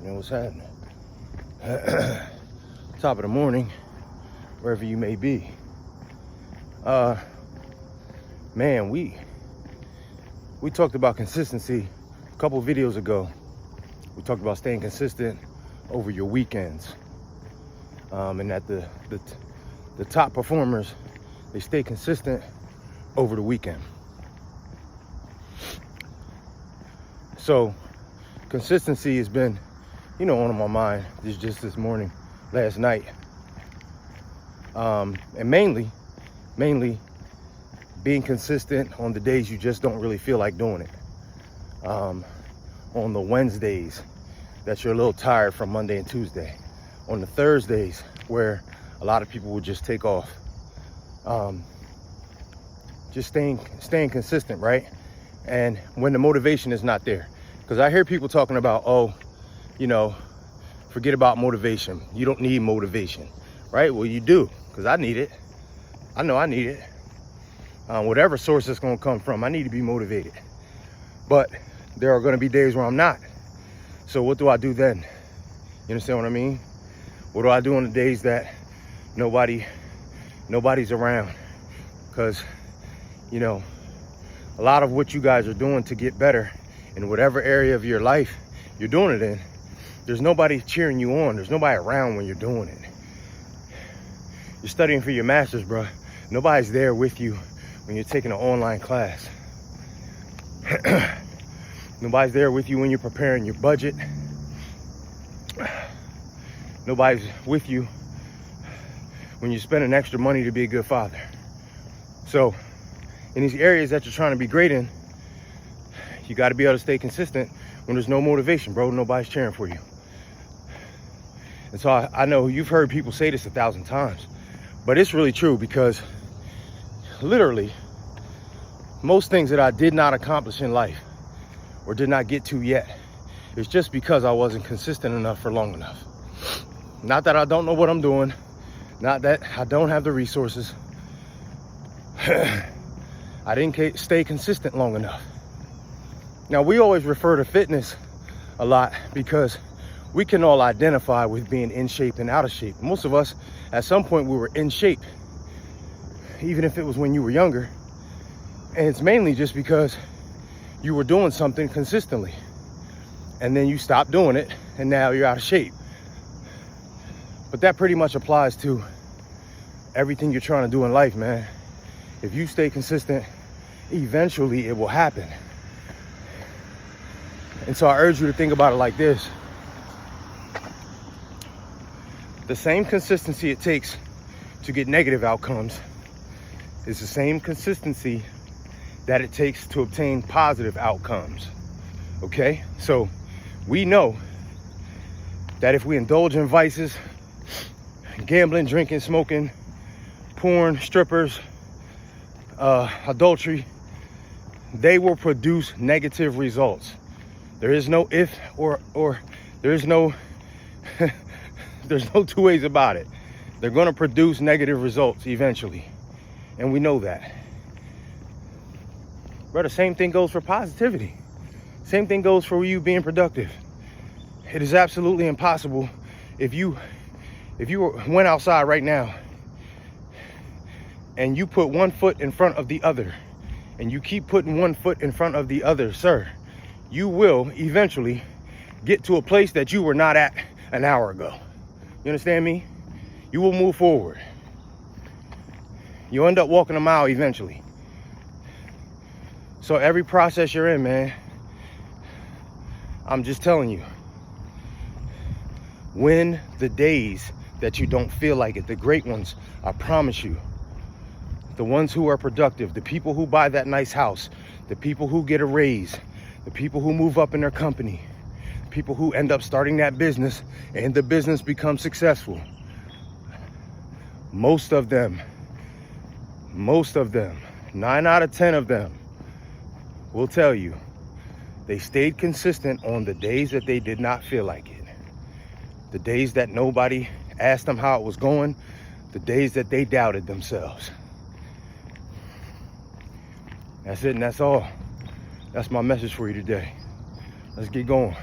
What's happening? Top of the morning, wherever you may be. Man, we talked about consistency a couple of videos ago. We talked about staying consistent over your weekends, and that the top performers, they stay consistent over the weekend. So consistency has been, on my mind just this morning, last night. And mainly being consistent on the days you just don't really feel like doing it. On the Wednesdays that you're a little tired from Monday and Tuesday. On the Thursdays where a lot of people would just take off. Just staying consistent, right? And when the motivation is not there. Because I hear people talking about, forget about motivation. You don't need motivation, right? Well, you do, because I need it. I know I need it. Whatever source it's going to come from, I need to be motivated. But there are going to be days where I'm not. So what do I do then? You understand what I mean? What do I do on the days that nobody's around? Because, a lot of what you guys are doing to get better in whatever area of your life you're doing it in, there's nobody cheering you on. There's nobody around when you're doing it. You're studying for your master's, bro. Nobody's there with you when you're taking an online class. Nobody's there with you when you're preparing your budget. Nobody's with you when you're spending extra money to be a good father. So in these areas that you're trying to be great in, you got to be able to stay consistent when there's no motivation, bro. Nobody's cheering for you. And so I know you've heard people say this 1,000 times, but it's really true, because literally most things that I did not accomplish in life or did not get to yet, it's just because I wasn't consistent enough for long enough. Not that I don't know what I'm doing, not that I don't have the resources. I didn't stay consistent long enough. Now, we always refer to fitness a lot because we can all identify with being in shape and out of shape. Most of us, at some point, we were in shape, even if it was when you were younger. And it's mainly just because you were doing something consistently. And then you stopped doing it, and now you're out of shape. But that pretty much applies to everything you're trying to do in life, man. If you stay consistent, eventually it will happen. And so I urge you to think about it like this. The same consistency it takes to get negative outcomes is the same consistency that it takes to obtain positive outcomes. Okay? So we know that if we indulge in vices, gambling, drinking, smoking, porn, strippers, adultery, they will produce negative results. There is no if or there is no there's no two ways about it. They're going to produce negative results eventually, and we know that. But the same thing goes for positivity. Same thing goes for you being productive. It is absolutely impossible if you went outside right now and you put one foot in front of the other, and you keep putting one foot in front of the other, sir, you will eventually get to a place that you were not at an hour ago. You understand me? You will move forward. You'll end up walking a mile eventually. So every process you're in, man, I'm just telling you, win the days that you don't feel like it. The great ones, I promise you. The ones who are productive, the people who buy that nice house, the people who get a raise, the people who move up in their company, the people who end up starting that business and the business becomes successful. Most of them, 9 out of 10 of them will tell you they stayed consistent on the days that they did not feel like it. The days that nobody asked them how it was going, the days that they doubted themselves. That's it, and that's all. That's my message for you today. Let's get going.